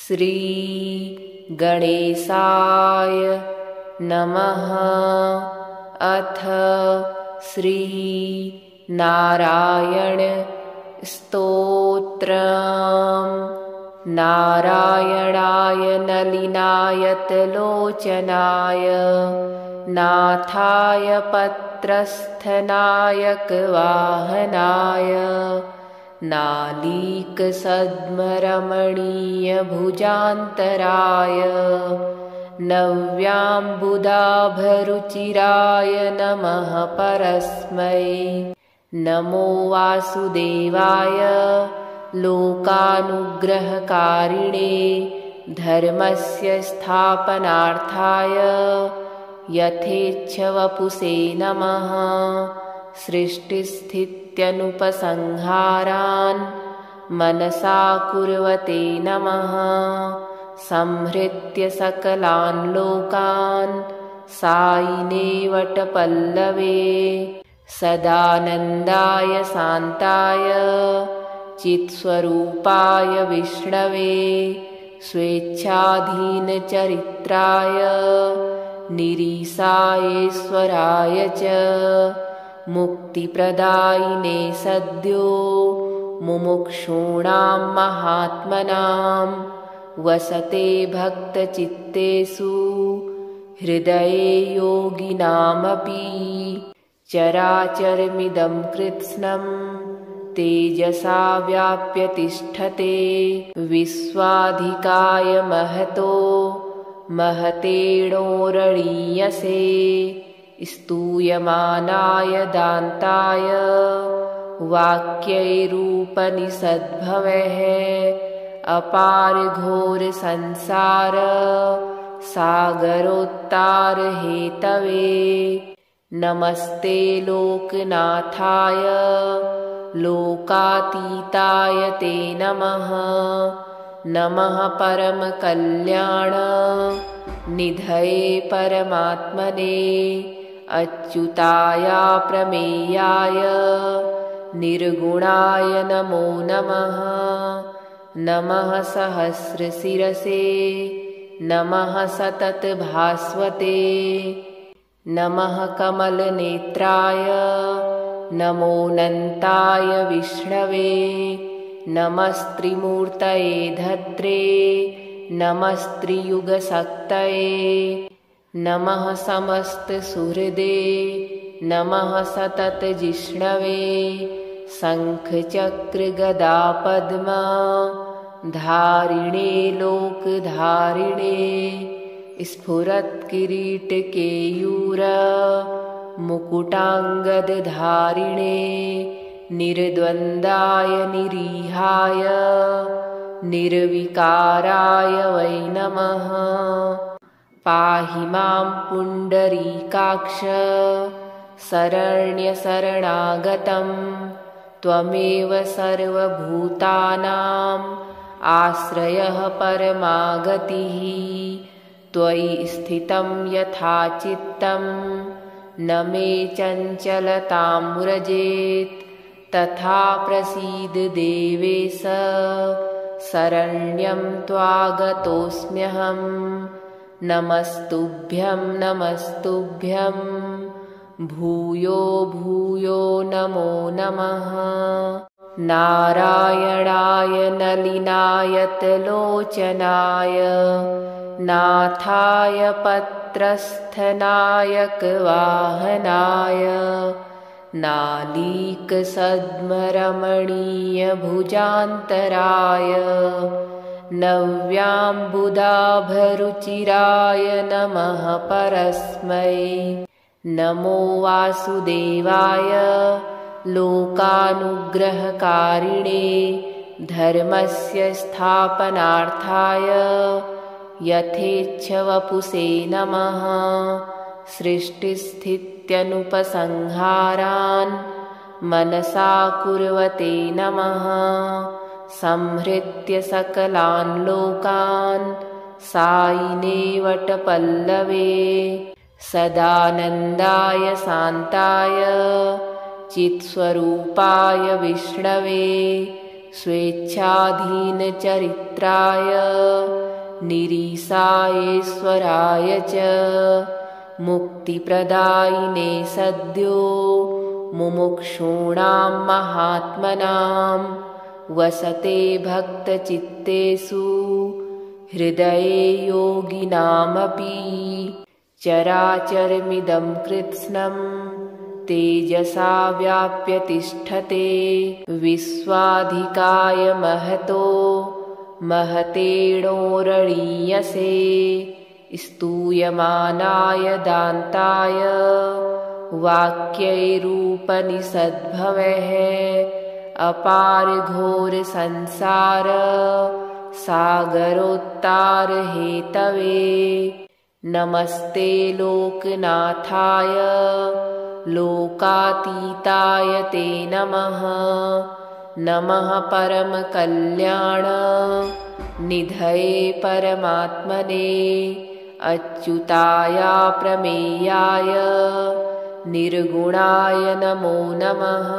श्री गणेशाय नमः। अथ श्री नारायण स्तोत्रम्। नारायणाय नलिनायतलोचनाय नाथाय पत्रस्थनायकवाहनाय नालीकसद्मरमणीयभुजान्तराय नव्याम्बुदाभरुचिराय नमः परस्मै। नमो वासुदेवाय लोकानुग्रहकारिणे धर्मस्य स्थापनार्थाय यथेच्छवपुषे नमः। सृष्टिस्थित्यनुपसंहारान् मनसा कुर्वते नमः। संहृत्य सकलान् लोकान् सायिने वटपल्लवे सदानन्दाय शान्ताय चित्स्वरूपाय विष्णवे स्वेच्छाधीनचरित्राय निरीसायेश्वराय च मुक्तिप्रदायिने सद्यो मुमुक्षूणां महात्मनां वसते भक्तचित्तेषु हृदये योगिनामपि। चराचरमिदं कृत्स्नं तेजसा व्याप्य तिष्ठते विश्वाधिकाय महतो महतेणोरणीयसे। स्तूयमानाय दान्ताय वाक्यैरूपनिषद्भवः अपारघोरसंसार सागरोत्तारहेतवे। नमस्ते लोकनाथाय लोकातीताय ते नमः। नमः परमकल्याण निधये परमात्मने अच्युताय प्रमेयाय निर्गुणाय नमो नमः। नमः सहस्रशिरसे नमः सततभास्वते नमः कमलनेत्राय नमोऽनन्ताय विष्णवे। नमस्त्रिमूर्तये धत्रे नमस्त्रियुगशक्तये नमः समस्तसुहृदे नमः सततजिष्णवे। शङ्खचक्रगदापद्मा धारिणे लोकधारिणे स्फुरत्किरीटकेयूर मुकुटाङ्गदधारिणे निर्द्वन्द्वाय निरीहाय निर्विकाराय वै नमः। पाहि मां पुण्डरीकाक्ष शरण्यशरणागतं त्वमेव सर्वभूतानाम् आश्रयः परमागतिः। त्वयि स्थितं यथा चित्तं न मे चञ्चलतां व्रजेत् तथा प्रसीद देवेश शरण्यं त्वागतोऽस्म्यहम्। नमस्तुभ्यं नमस्तुभ्यं भूयो भूयो नमो नमः। नारायणाय नलिनायतलोचनाय नाथाय पत्रस्थनायकवाहनाय नालीकसद्मरमणीयभुजान्तराय नव्याम्बुदाभरुचिराय नमः परस्मै। नमो वासुदेवाय लोकानुग्रहकारिणे धर्मस्य स्थापनार्थाय यथेच्छवपुषे नमः। सृष्टिस्थित्यनुपसंहारान् मनसा कुर्वते नमः। संहृत्य सकलान् लोकान् सायिने वटपल्लवे सदानन्दाय शान्ताय चित्स्वरूपाय विष्णवे स्वेच्छाधीनचरित्राय निरीसायेश्वराय च मुक्तिप्रदायिने सद्यो मुमुक्षूणां महात्मनां वसते भक्तचित्तेषु हृदये योगिनामपि चराचरमिदं कृत्स्नं तेजसा व्याप्य तिष्ठते विश्वाधिकाय महतो महतेणोरणीयसे स्तूयमानाय दान्ताय वाक्यैरूपनिषद्भवः अपार घोर संसार सागरोत्तारहेतवे नमस्ते लोकनाथाय लोकातीताय ते नमः नमः परमकल्याण निधये परमात्मने अच्युताय प्रमेयाय निर्गुणाय नमो नमः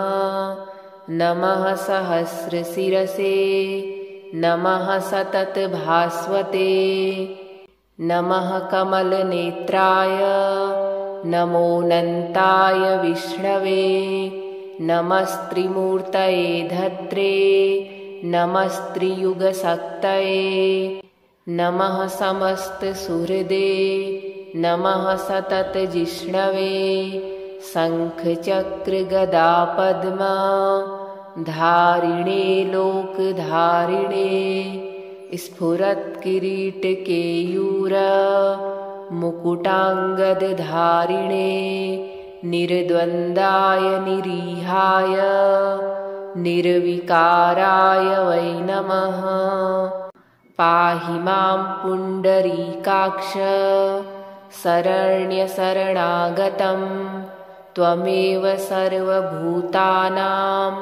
नमः सहस्रशिरसे नमः सततभास्वते नमः कमलनेत्राय नमोऽनन्ताय विष्णवे नमस्त्रिमूर्तये धत्रे नमस्त्रियुगशक्तये नमः समस्तसुहृदे नमः सततजिष्णवे शङ्खचक्रगदापद्मा धारिणे लोकधारिणे स्फुरत्किरीटकेयूर मुकुटाङ्गदधारिणे निर्द्वन्द्वाय निरीहाय निर्विकाराय वै नमः पाहि मां पुण्डरीकाक्ष शरण्यशरणागतं त्वमेव सर्वभूतानाम्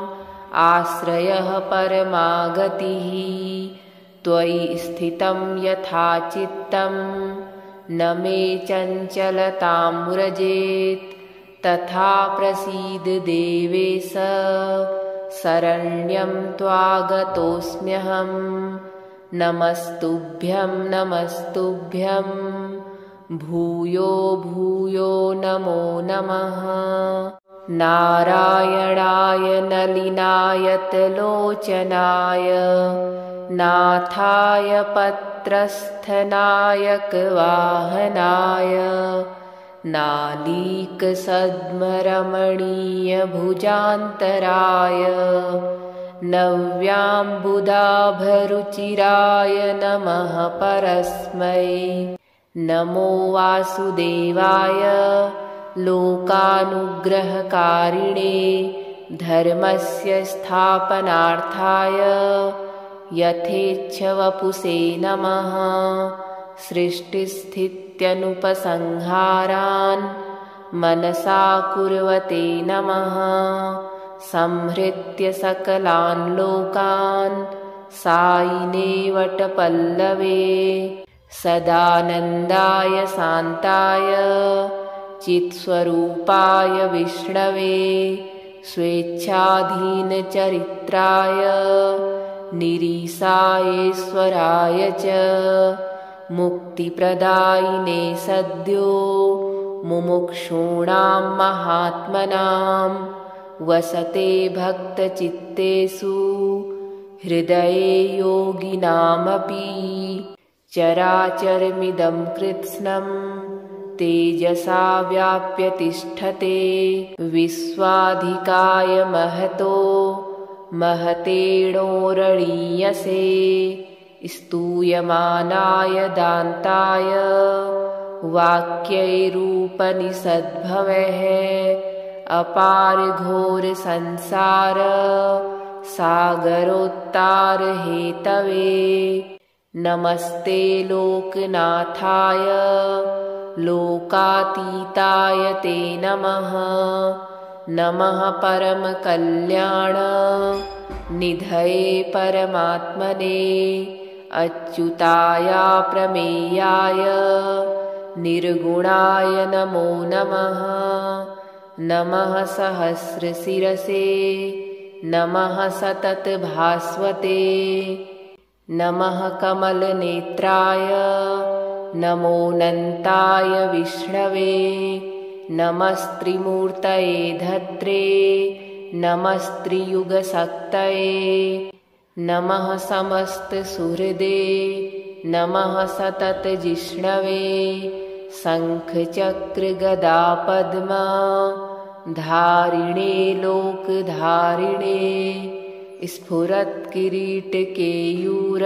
आश्रयः परमागतिः त्वयि स्थितं यथा चित्तं न मे चञ्चलतां व्रजेत् तथा प्रसीद देवेश शरण्यं त्वागतोऽस्म्यहं नमस्तुभ्यं नमस्तुभ्यं भूयो भूयो नमो नमः नारायणाय नलिनायतलोचनाय नाथाय पत्रस्थनायकवाहनाय नालीकसद्मरमणीयभुजान्तराय नव्याम्बुदाभरुचिराय नमः परस्मै नमो वासुदेवाय लोकानुग्रहकारिणे धर्मस्य स्थापनार्थाय यथेच्छवपुषे नमः सृष्टिस्थित्यनुपसंहारान् मनसा कुर्वते नमः संहृत्य सकलान् लोकान् सायिने वटपल्लवे सदानन्दाय शान्ताय चित्स्वरूपाय विष्णवे स्वेच्छाधीनचरित्राय निरीसायेश्वराय च मुक्तिप्रदायिने सद्यो मुमुक्षूणां महात्मनां वसते भक्तचित्तेषु हृदये योगिनामपि चराचरमिदं कृत्स्नं तेजसा व्याप्य तिष्ठते विश्वाधिकाय महतो महतेणोरणीयसे स्तूयमानाय दान्ताय वाक्यैरूपनिषद्भवः अपार घोर संसार सागरोत्तारहेतवे नमस्ते लोकनाथाय लोकातीताय ते नमः नमः परमकल्याण निधये परमात्मने अच्युताय प्रमेयाय निर्गुणाय नमो नमः नमः सहस्रशिरसे नमः सततभास्वते नमः कमलनेत्राय नमोऽनन्ताय विष्णवे नमस्त्रिमूर्तये धत्रे नमस्त्रियुगशक्तये नमः समस्तसुहृदे नमः सततजिष्णवे शङ्खचक्रगदापद्मा धारिणे लोकधारिणे स्फुरत्किरीटकेयूर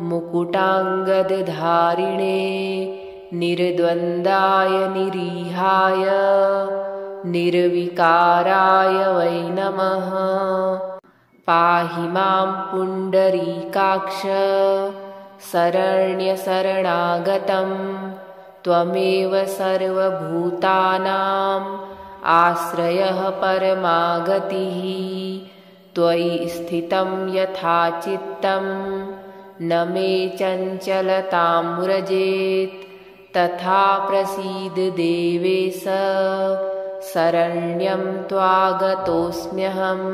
मुकुटाङ्गदधारिणे निर्द्वन्द्वाय निरीहाय निर्विकाराय वै नमः पाहि मां पुण्डरीकाक्ष शरण्यशरणागतं त्वमेव सर्वभूतानाम् आश्रयः परमागतिः त्वयि स्थितं यथा चित्तं न मे चञ्चलतां व्रजेत् तथा प्रसीद देवेश शरण्यं त्वागतोऽस्म्यहं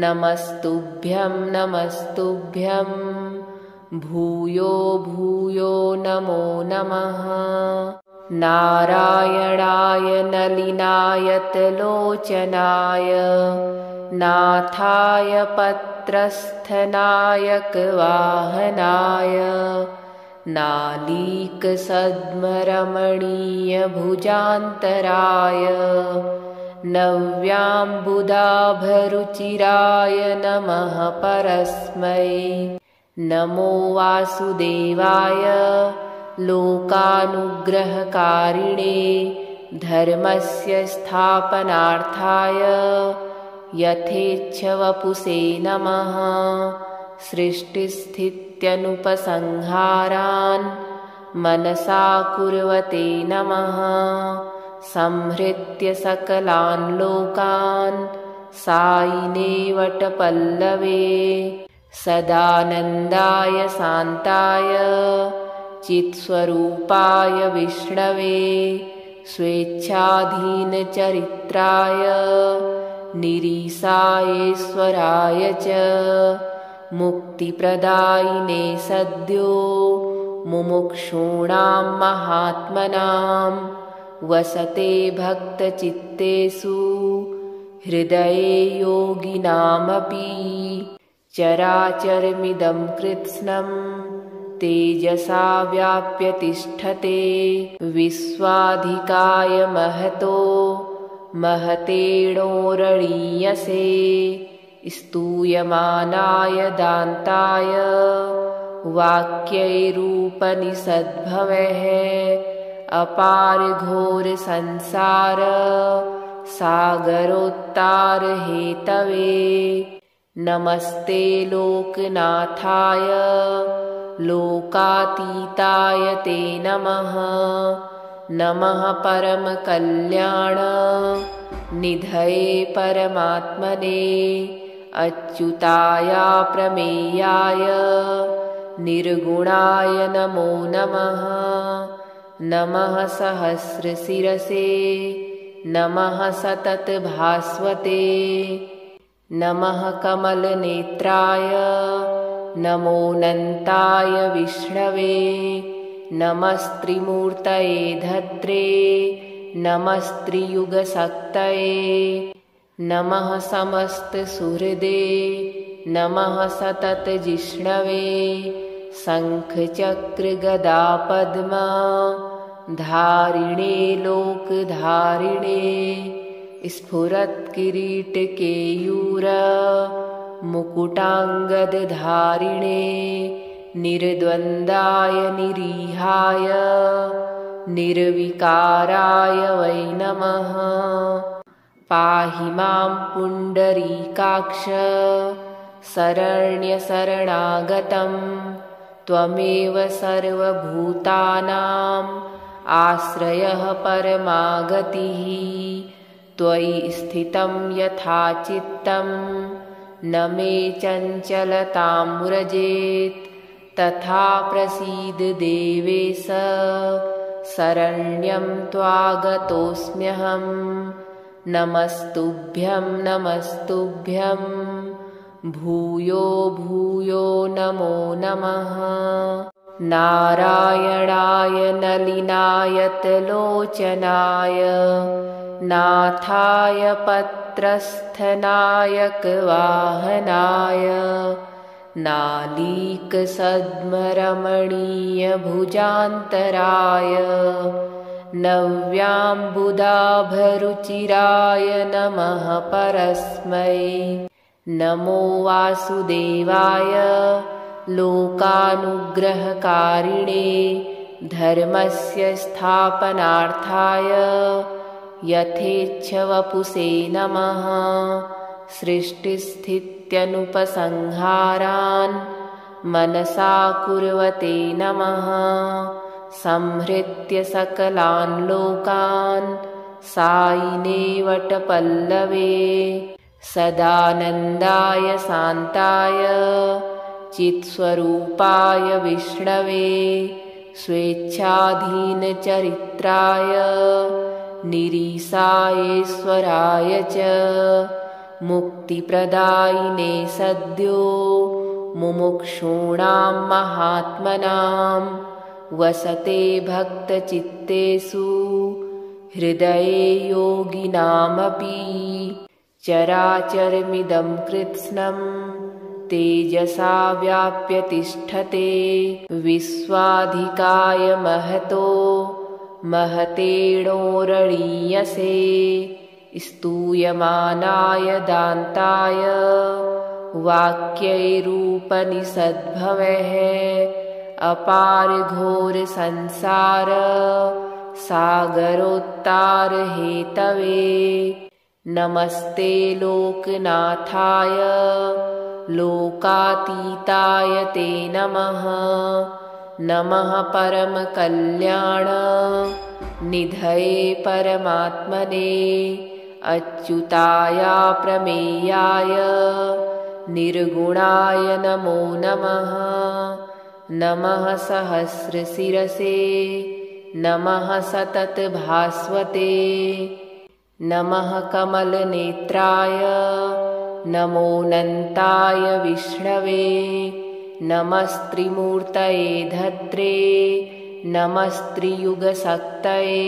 नमस्तुभ्यं नमस्तुभ्यं भूयो भूयो नमो नमः नारायणाय नलिनायतलोचनाय नाथाय पत्रस्थनायकवाहनाय नालीकसद्मरमणीयभुजान्तराय नव्याम्बुदाभरुचिराय नमः परस्मै नमो वासुदेवाय लोकानुग्रहकारिणे धर्मस्य स्थापनार्थाय यथेच्छवपुषे नमः सृष्टिस्थित्यनुपसंहारान् मनसा कुर्वते नमः संहृत्य सकलान् लोकान् सायिने वटपल्लवे सदानन्दाय शान्ताय चित्स्वरूपाय विष्णवे स्वेच्छाधीनचरित्राय निरीशायेश्वराय च मुक्तिप्रदायिने सद्यो मुमुक्षूणां महात्मनां वसते भक्तचित्तेषु हृदये योगिनामपि चराचरमिदं कृत्स्नं तेजसा व्याप्य तिष्ठते विश्वाधिकाय महतो महतेणोरणीयसे स्तूयमानाय दान्ताय वाक्यैरूपनिषद्भवः अपार घोर संसार सागरोत्तारहेतवे नमस्ते लोकनाथाय लोकातीताय ते नमः नमः परमकल्याण निधये परमात्मने अच्युताय प्रमेयाय निर्गुणाय नमो नमः नमः सहस्रशिरसे नमः सततभास्वते नमः कमलनेत्राय नमोऽनन्ताय विष्णवे नमस्त्रिमूर्तये धत्रे नमस्त्रियुगशक्तये नमः समस्तसुहृदे नमः सततजिष्णवे शङ्खचक्रगदापद्मा धारिणे लोकधारिणे स्फुरत्किरीटकेयूर मुकुटाङ्गदधारिणे निर्द्वन्द्वाय निरीहाय निर्विकाराय वै नमः पाहि मां पुण्डरीकाक्ष शरण्यशरणागतं त्वमेव सर्वभूतानाम् आश्रयः परमागतिः त्वयि स्थितं यथा चित्तं न मे चञ्चलतां व्रजेत् तथा प्रसीद देवेश शरण्यं त्वागतोऽस्म्यहं नमस्तुभ्यं नमस्तुभ्यं भूयो भूयो नमो नमः। नारायणाय नलिनायतलोचनाय नाथाय पत्रस्थनायकवाहनाय नालीकसद्मरमणीयभुजान्तराय नव्याम्बुदाभरुचिराय नमः परस्मै। नमो वासुदेवाय लोकानुग्रहकारिणे धर्मस्य स्थापनार्थाय यथेच्छवपुषे नमः। सृष्टिस्थित्यनुपसंहारान् मनसा कुर्वते नमः। संहृत्य सकलान् लोकान् सायिने वटपल्लवे सदानन्दाय शान्ताय चित्स्वरूपाय विष्णवे स्वेच्छाधीनचरित्राय निरीसायेश्वराय च मुक्तिप्रदायिने सद्यो मुमुक्षूणां महात्मनां वसते भक्तचित्तेषु हृदये योगिनामपि। चराचरमिदं कृत्स्नं तेजसा व्याप्य तिष्ठते विश्वाधिकाय महतो महतेणोरणीयसे। स्तूयमानाय दान्ताय वाक्यैरूपनिषद्भवः अपार घोर संसार सागरोत्तारहेतवे। नमस्ते लोकनाथाय लोकातीताय ते नमः। नमः परमकल्याण निधये परमात्मने अच्युताय प्रमेयाय निर्गुणाय नमो नमः। नमः सहस्रशिरसे नमः सततभास्वते नमः कमलनेत्राय नमोऽनन्ताय विष्णवे। नमस्त्रिमूर्तये धत्रे नमस्त्रियुगशक्तये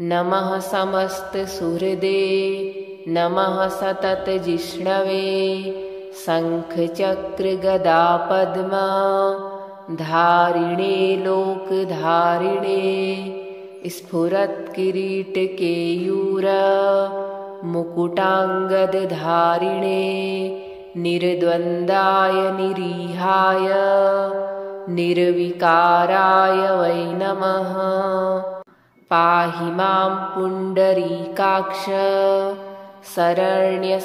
नमः समस्तसुहृदे नमः सततजिष्णवे। शङ्खचक्रगदापद्मा धारिणे लोकधारिणे स्फुरत्किरीटकेयूर मुकुटाङ्गदधारिणे निर्द्वन्द्वाय निरीहाय निर्विकाराय वै नमः। पाहि मां पुण्डरीकाक्ष शरण्यशरणागतं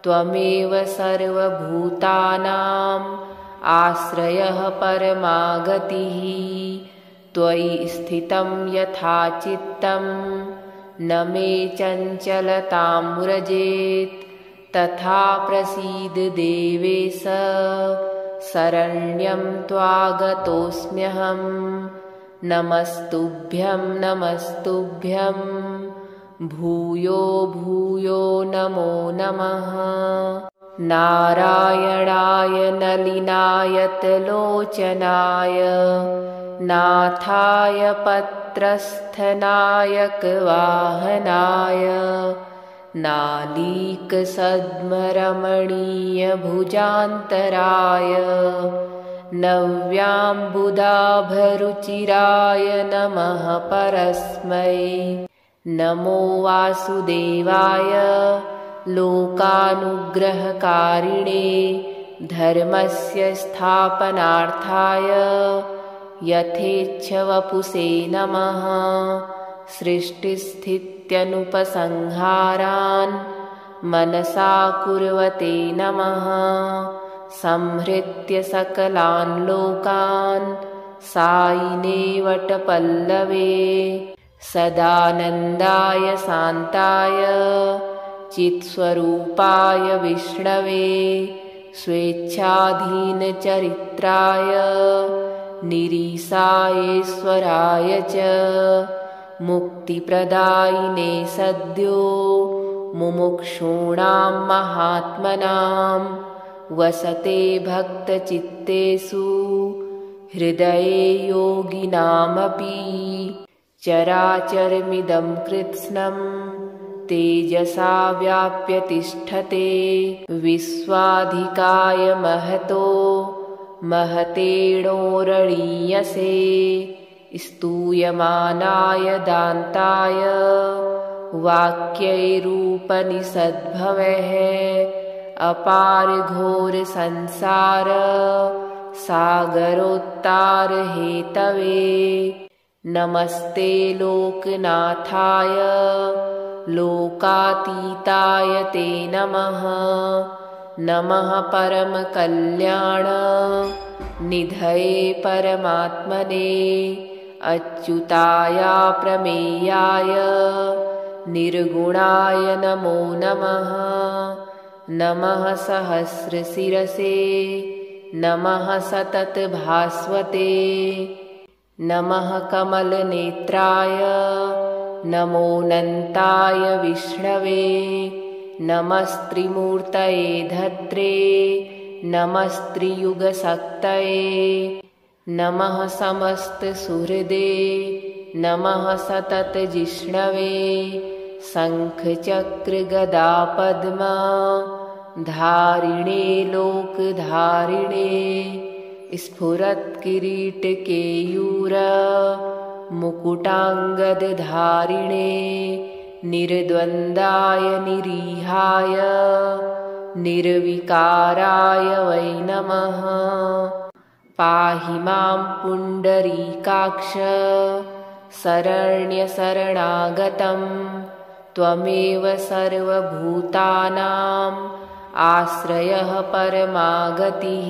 त्वमेव सर्वभूतानाम् आश्रयः परमागतिः। त्वयि स्थितं यथा चित्तं न मे चञ्चलतां व्रजेत् तथा प्रसीद देवेश शरण्यं त्वागतोऽस्म्यहं। नमस्तुभ्यं नमस्तुभ्यं भूयो भूयो नमो नमः। नारायणाय नलिनायतलोचनाय नाथाय पत्रस्थनायकवाहनाय नालीकसद्मरमणीयभुजान्तराय नव्याम्बुदाभरुचिराय नमः परस्मै। नमो वासुदेवाय लोकानुग्रहकारिणे धर्मस्य स्थापनार्थाय यथेच्छवपुषे नमः। सृष्टिस्थित्यनुपसंहारान् मनसा कुर्वते नमः। संहृत्य सकलान् लोकान् सायिने वटपल्लवे सदानन्दाय शान्ताय चित्स्वरूपाय विष्णवे स्वेच्छाधीनचरित्राय निरीसायेश्वराय च मुक्तिप्रदायिने सद्यो मुमुक्षूणां महात्मनां वसते भक्तचित्तेषु हृदये योगिनामपि चराचरमिदं कृत्स्नं तेजसा व्याप्य तिष्ठते विश्वाधिकाय महतो महतेणोरणीयसे स्तूयमानाय दान्ताय वाक्यैरूपनिषद्भवः अपार घोर संसार सागरोत्तारहेतवे नमस्ते लोकनाथाय लोकातीताय ते नमः नमः परमकल्याण निधये परमात्मने अच्युताय प्रमेयाय निर्गुणाय नमो नमः नमः सहस्रशिरसे नमः सततभास्वते नमः कमलनेत्राय नमोऽनन्ताय विष्णवे नमस्त्रिमूर्तये धत्रे नमस्त्रियुगशक्तये नमः समस्तसुहृदे नमः सततजिष्णवे शङ्खचक्रगदापद्मा धारिणे लोकधारिणे स्फुरत्किरीटकेयूर मुकुटाङ्गदधारिणे निर्द्वन्द्वाय निरीहाय निर्विकाराय वै नमः पाहि मां पुण्डरीकाक्ष शरण्यशरणागतं त्वमेव सर्वभूतानाम् आश्रयः परमागतिः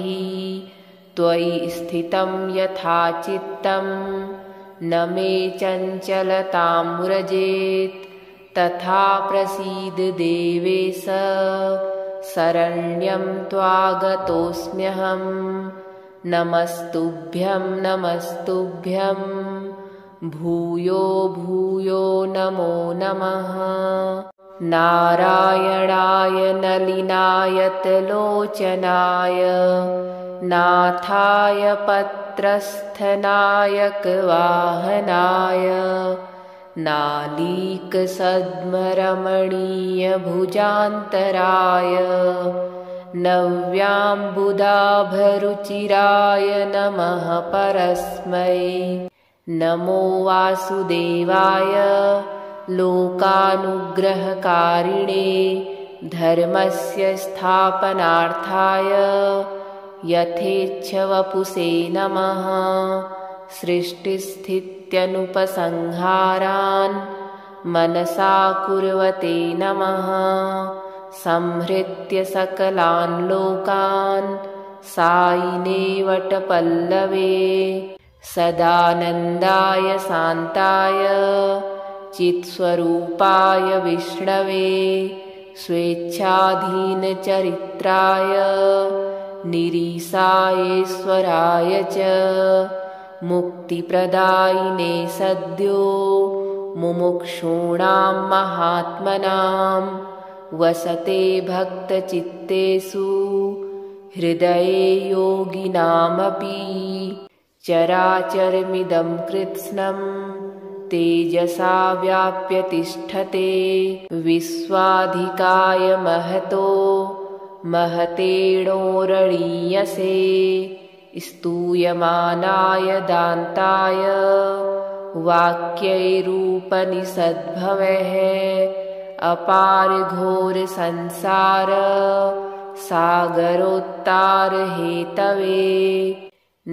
त्वयि स्थितं यथा चित्तं न मे चञ्चलतां व्रजेत् तथा प्रसीद देवेश शरण्यं त्वागतोऽस्म्यहं नमस्तुभ्यं नमस्तुभ्यं भूयो भूयो नमो नमः नारायणाय नलिनायतलोचनाय नाथाय पत्रस्थनायकवाहनाय नालीकसद्मरमणीयभुजान्तराय नव्याम्बुदाभरुचिराय नमः परस्मै नमो वासुदेवाय लोकानुग्रहकारिणे धर्मस्य स्थापनार्थाय यथेच्छवपुषे नमः सृष्टिस्थित्यनुपसंहारान् मनसा कुर्वते नमः संहृत्य सकलान् लोकान् सायिने वटपल्लवे सदानन्दाय शान्ताय चित्स्वरूपाय विष्णवे स्वेच्छाधीनचरित्राय निरीसायेश्वराय च मुक्तिप्रदायिने सद्यो मुमुक्षूणां महात्मनां वसते भक्तचित्तेषु हृदये योगिनामपि चराचरमिदं कृत्स्नं तेजसा व्याप्य तिष्ठते विश्वाधिकाय महतो महतेणोरणीयसे स्तूयमानाय दान्ताय वाक्यैरूपनिषद्भवः अपार घोर संसार सागरोत्तारहेतवे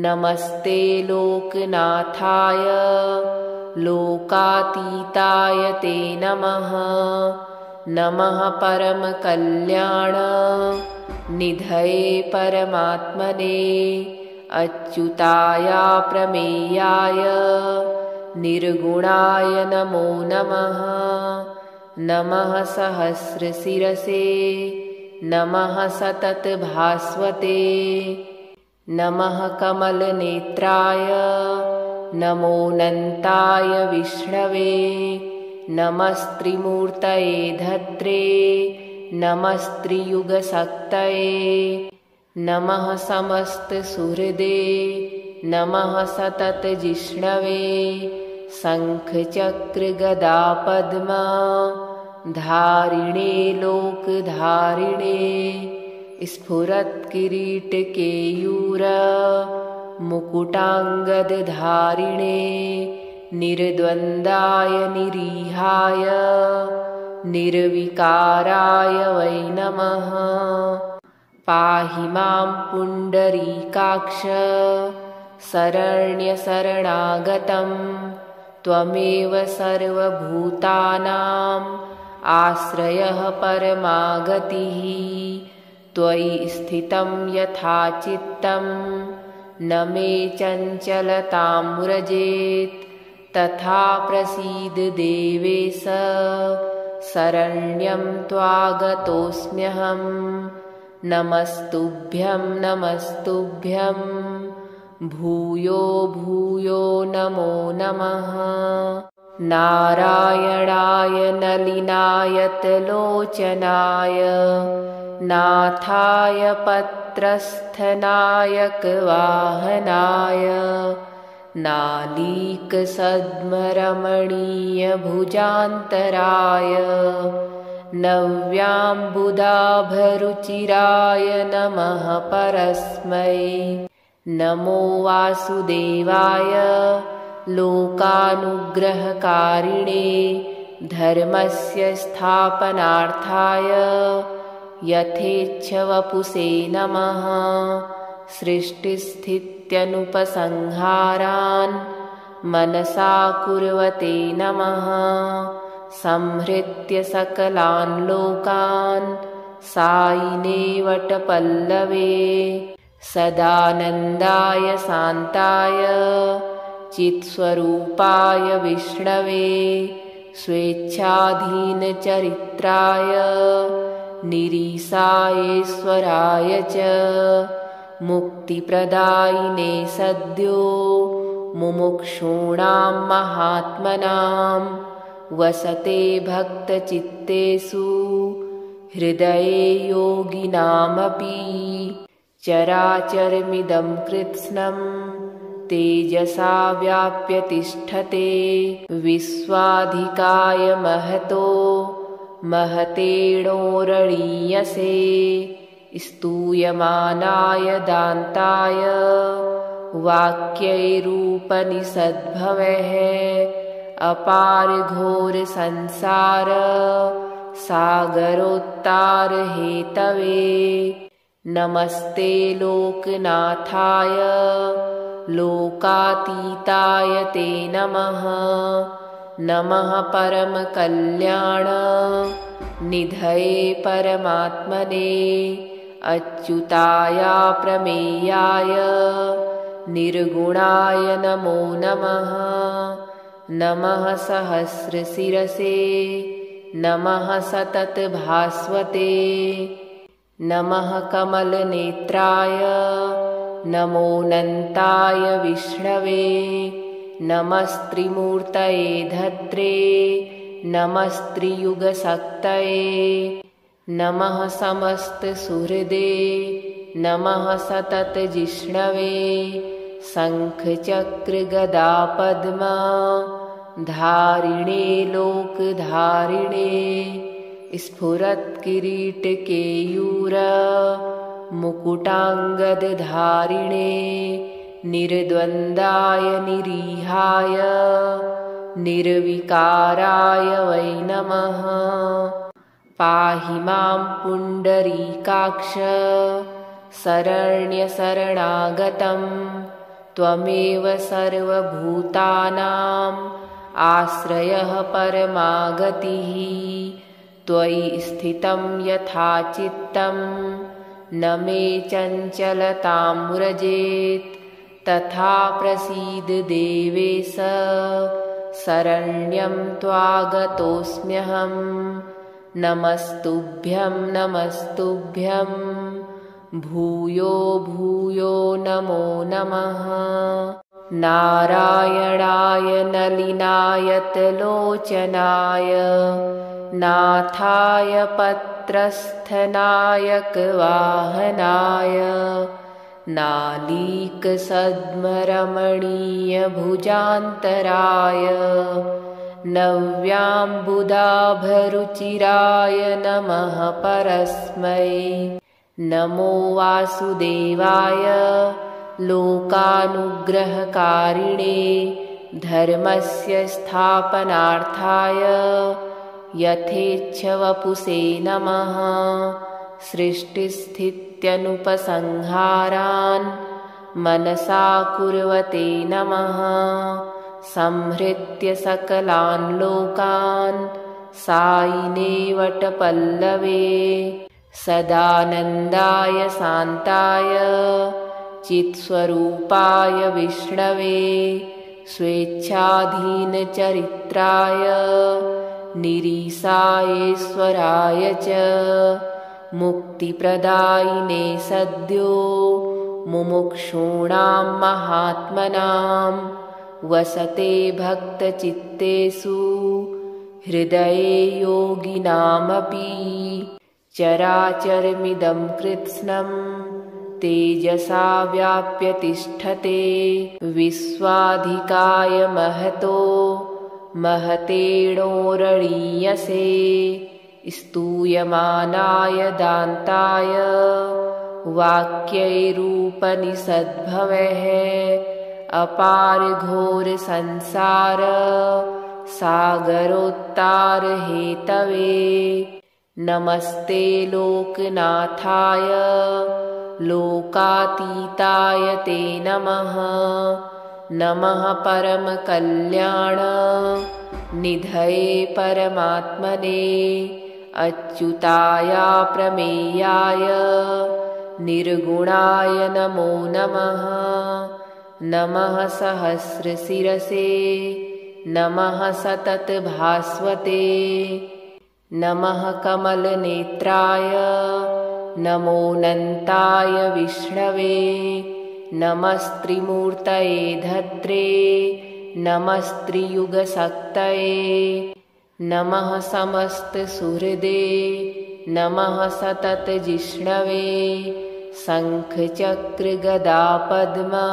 नमस्ते लोकनाथाय लोकातीताय ते नमः नमः परमकल्याण निधये परमात्मने अच्युताय प्रमेयाय निर्गुणाय नमो नमः नमः सहस्रशिरसे नमः सततभास्वते नमः कमलनेत्राय नमोऽनन्ताय विष्णवे नमस्त्रिमूर्तये धत्रे नमस्त्रियुगशक्तये नमः समस्तसुहृदे नमः सततजिष्णवे शङ्खचक्रगदापद्मा धारिणे लोकधारिणे स्फुरत्किरीटकेयूर मुकुटाङ्गदधारिणे निर्द्वन्द्वाय निरीहाय निर्विकाराय वै नमः। पाहि मां पुण्डरीकाक्ष शरण्यशरणागतं त्वमेव सर्वभूतानाम् आश्रयः परमागतिः। त्वयि स्थितं यथा चित्तं न मे चञ्चलतां व्रजेत् तथा प्रसीद देवेश शरण्यं त्वागतोऽस्म्यहम्। नमस्तुभ्यं नमस्तुभ्यं भूयो भूयो नमो नमः। नारायणाय नलिनायतलोचनाय नाथाय पत्रस्थनायकवाहनाय नालीकसद्मरमणीयभुजान्तराय नव्याम्बुदाभरुचिराय नमः परस्मै। नमो वासुदेवाय लोकानुग्रहकारिणे धर्मस्य स्थापनार्थाय यथेच्छवपुषे नमः। सृष्टिस्थित्यनुपसंहारान् मनसा कुर्वते नमः। संहृत्य सकलान् लोकान् सायिने वटपल्लवे सदानन्दाय शान्ताय चित्स्वरूपाय विष्णवे स्वेच्छाधीनचरित्राय निरीशायेश्वराय च मुक्तिप्रदायिने सद्यो मुमुक्षूणां महात्मनां वसते भक्तचित्तेषु हृदये योगिनामपि। चराचरमिदं कृत्स्नं तेजसा व्याप्य तिष्ठते विश्वाधिकाय महतो महतेणोरणीयसे। स्तूयमानाय दान्ताय वाक्यैरूपनिषद्भवः अपार घोर संसार सागरोत्तार हेतवे। नमस्ते लोकनाथाय लोकातीताय ते नमः। नमः परमकल्याण निधये परमात्मने अच्युताय प्रमेयाय निर्गुणाय नमो नमः। नमः सहस्रशिरसे नमः सततभास्वते नमः कमलनेत्राय नमोऽनन्ताय विष्णवे नमस्त्रिमूर्तये धत्रे नमस्त्रियुगशक्तये नमः समस्तसुहृदे नमः सततजिष्णवे शङ्खचक्रगदापद्मा धारिणे लोकधारिणे स्फुरत्किरीटकेयूर मुकुटाङ्गदधारिणे निर्द्वन्द्वाय निरीहाय निर्विकाराय वै नमः। पाहि मां पुण्डरीकाक्ष शरण्यशरणागतं त्वमेव सर्वभूतानाम् आश्रयः परमागतिः। त्वयि स्थितं यथा चित्तं न मे चञ्चलतां व्रजेत् तथा प्रसीद देवेश शरण्यं त्वागतोऽस्म्यहम्। नमस्तुभ्यं नमस्तुभ्यं भूयो भूयो नमो नमः। नारायणाय नलिनायतलोचनाय नाथाय पत्रस्थनायकवाहनाय नालीकसद्मरमणीयभुजान्तराय नव्याम्बुदाभरुचिराय नमः परस्मै। नमो वासुदेवाय लोकानुग्रहकारिणे धर्मस्य स्थापनार्थाय यथेच्छवपुषे नमः। सृष्टिस्थित्यनुपसंहारान् मनसा कुर्वते नमः। संहृत्य सकलान् लोकान् सायिने वटपल्लवे सदानन्दाय शान्ताय चित्स्वरूपाय विष्णवे स्वेच्छाधीनचरित्राय निरीसायेश्वराय च मुक्तिप्रदायिने सद्यो मुमुक्षूणां महात्मनां वसते भक्तचित्तेषु हृदये योगिनामपि। चराचरमिदं कृत्स्नं तेजसा व्याप्य तिष्ठते विश्वाधिकाय महतो महतेणोरणीयसे स्तूयमानाय दान्ताय वाक्यैरूपनिषद्भवः अपार घोर संसार सागरोत्तारहेतवे। नमस्ते लोकनाथाय लोकातीताय ते नमः। नमः परमकल्याण निधये परमात्मने अच्युताय प्रमेयाय निर्गुणाय नमो नमः। नमः सहस्रशिरसे नमः सततभास्वते नमः कमलनेत्राय नमोऽनन्ताय विष्णवे नमस्त्रिमूर्तये धत्रे नमस्त्रियुगशक्तये नमः समस्तसुहृदे नमः सततजिष्णवे शङ्खचक्रगदापद्मा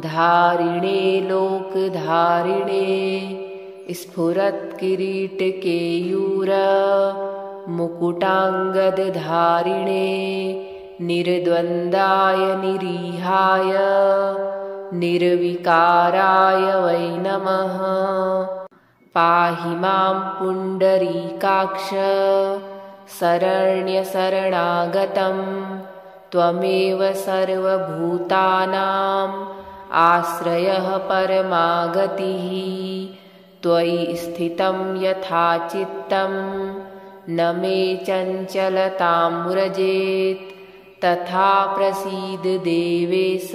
धारिणे लोकधारिणे स्फुरत्किरीटकेयूर मुकुटाङ्गदधारिणे निर्द्वन्द्वाय निरीहाय निर्विकाराय वै नमः। पाहि मां पुण्डरीकाक्ष शरण्यशरणागतं त्वमेव सर्वभूतानाम् आश्रयः परमागतिः। त्वयि स्थितं यथा चित्तं न मे चञ्चलतां व्रजेत् तथा प्रसीद देवेश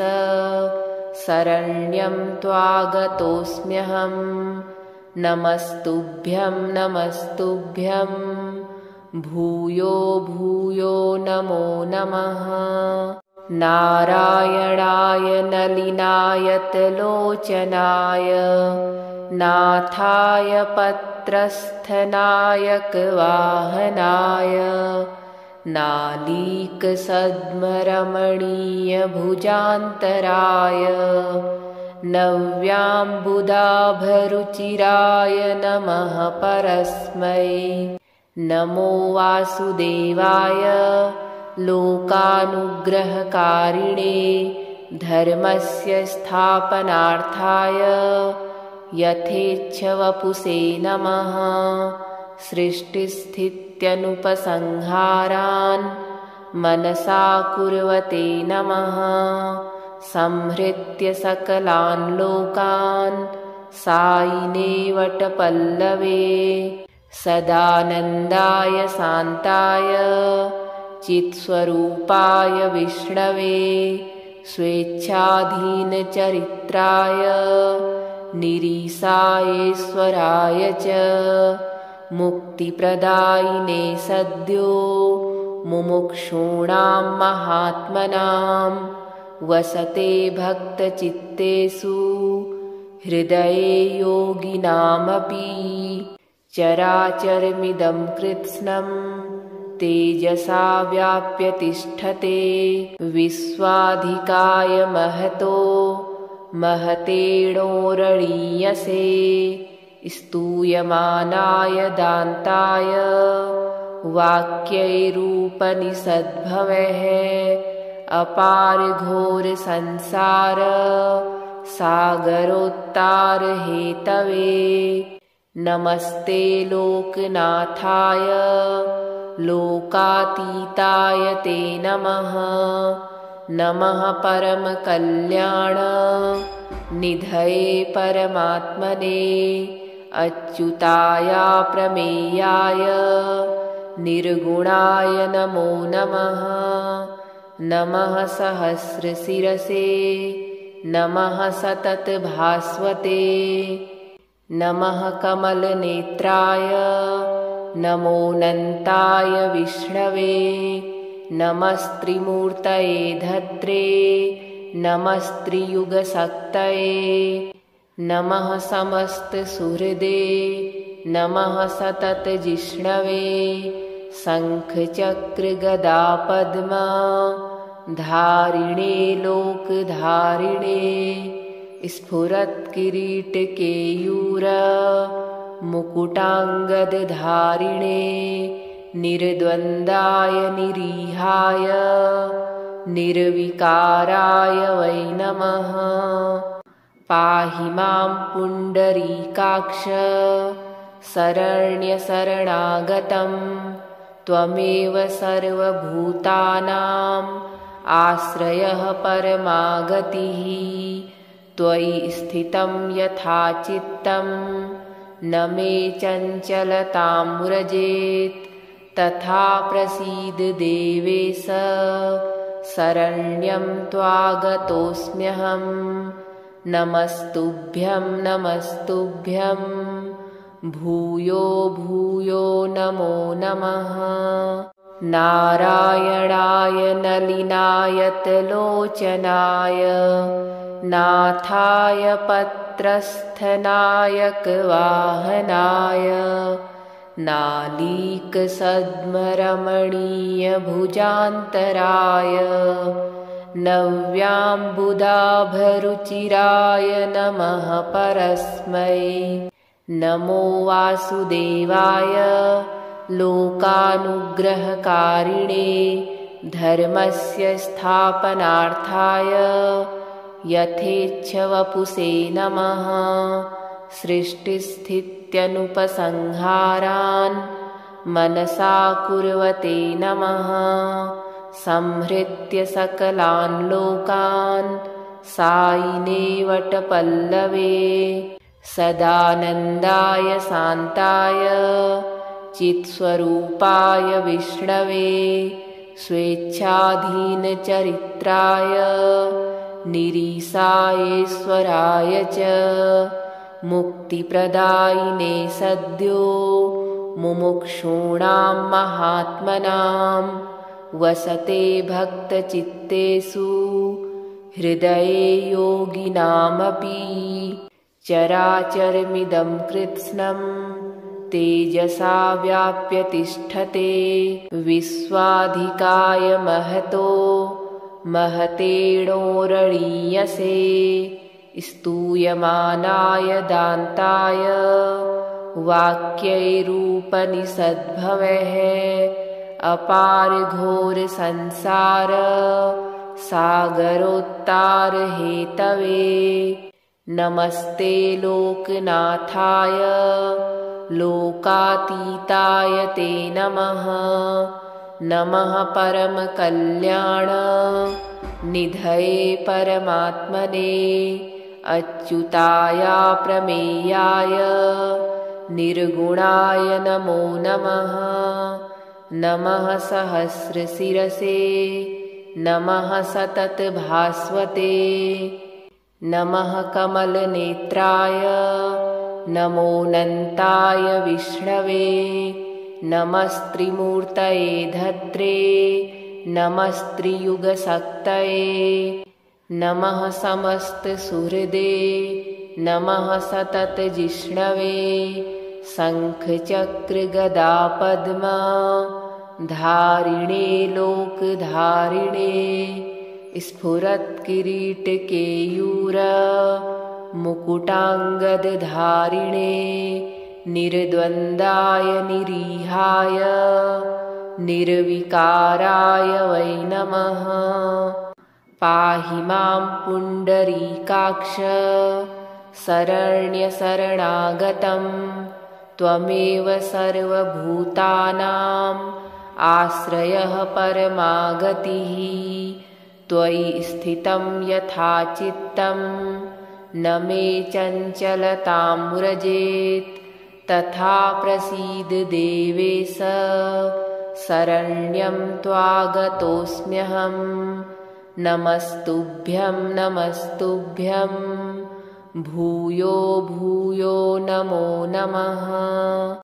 शरण्यं त्वागतोऽस्म्यहम्। नमस्तुभ्यं नमस्तुभ्यं भूयो भूयो नमो नमः। नारायणाय नलिनायतलोचनाय नाथाय पत्रस्थनायकवाहनाय नालीकसद्मरमणीयभुजान्तराय नव्याम्बुदाभरुचिराय नमः परस्मै। नमो वासुदेवाय लोकानुग्रहकारिणे धर्मस्य स्थापनार्थाय यथेच्छवपुषे नमः। सृष्टिस्थित्यनुपसंहारान् मनसा कुर्वते नमः। संहृत्य सकलान् लोकान् सायिने वटपल्लवे सदानन्दाय शान्ताय चित्स्वरूपाय विष्णवे स्वेच्छाधीनचरित्राय निरीसायेश्वराय च मुक्तिप्रदायिने सद्यो मुमुक्षूणां महात्मनां वसते भक्तचित्तेषु हृदये योगिनामपि चराचरमिदं कृत्स्नं तेजसा व्याप्य तिष्ठते विश्वाधिकाय महतो महतेणोरणीयसे स्तूयमानाय दान्ताय वाक्यैरूपनिषद्भवः अपार घोर संसार सागरोत्तार हेतवे नमस्ते लोकनाथाय लोकातीताय ते नमः नमः परम कल्याण निधये परमात्मने अच्युताय प्रमेयाय निर्गुणाय नमो नमः नमः सहस्रशिरसे नमः सततभास्वते नमः कमलनेत्राय नमोऽनन्ताय विष्णवे नमस्त्रिमूर्तये धत्रे नमस्त्रियुगशक्तये नमः समस्तसुहृदे नमः सततजिष्णवे शङ्खचक्रगदापद्मा धारिणे लोकधारिणे स्फुरत्किरीटकेयूर मुकुटाङ्गदधारिणे निर्द्वन्द्वाय निरीहाय निर्विकाराय वै नमः पाहि मां पुण्डरीकाक्ष शरण्यशरणागतं त्वमेव सर्वभूतानाम् आश्रयः परमागतिः त्वयि स्थितं यथा चित्तं न मे चञ्चलतां व्रजेत् तथा प्रसीद देवेश शरण्यं त्वागतोऽस्म्यहं नमस्तुभ्यं नमस्तुभ्यं भूयो भूयो नमो नमः नारायणाय नलिनायतलोचनाय नाथाय पत्रस्थनायकवाहनाय नालीकसद्मरमणीयभुजान्तराय नव्याम्बुदाभरुचिराय नमः परस्मै नमो वासुदेवाय लोकानुग्रहकारिणे धर्मस्य स्थापनार्थाय यथेच्छवपुषे नमः सृष्टिस्थित्यनुपसंहारान् मनसा कुर्वते नमः संहृत्य सकलान् लोकान् सायिने वटपल्लवे सदानन्दाय शान्ताय चित्स्वरूपाय विष्णवे स्वेच्छाधीनचरित्राय निरीशायेश्वराय च मुक्तिप्रदायिने सद्यो मुमुक्षूणां महात्मनां वसते भक्तचित्तेषु हृदये योगिनामपि चराचरमिदं कृत्स्नं तेजसा व्याप्य तिष्ठते विश्वाधिकाय महतो महतेणोरणीयसे स्तूयमानाय दान्ताय वाक्यैरूपनिषद्भवः अपार घोर संसार सागरोत्तार हेतवे नमस्ते लोकनाथाय लोकातीताय ते नमः नमः परम कल्याण निधये परमात्मने अच्युताय प्रमेयाय निर्गुणाय नमो नमः नमः सहस्रशिरसे नमः सततभास्वते नमः कमलनेत्राय नमोऽनन्ताय विष्णवे नमस्त्रिमूर्तये धत्रे नमस्त्रियुगशक्तये नमः समस्तसुहृदे नमः सततजिष्णवे शङ्खचक्रगदापद्मा धारिणे लोकधारिणे स्फुरत्किरीटकेयूर मुकुटाङ्गदधारिणे निर्द्वन्द्वाय निरीहाय निर्विकाराय वै नमः। पाहि मां पुण्डरीकाक्ष शरण्यशरणागतं त्वमेव सर्वभूतानाम् आश्रयः परमागतिः। त्वयि स्थितं यथा चित्तं न मे चञ्चलतां व्रजेत् तथा प्रसीद देवेश शरण्यं त्वागतोऽस्म्यहं। नमस्तुभ्यं नमस्तुभ्यं भूयो भूयो नमो नमः।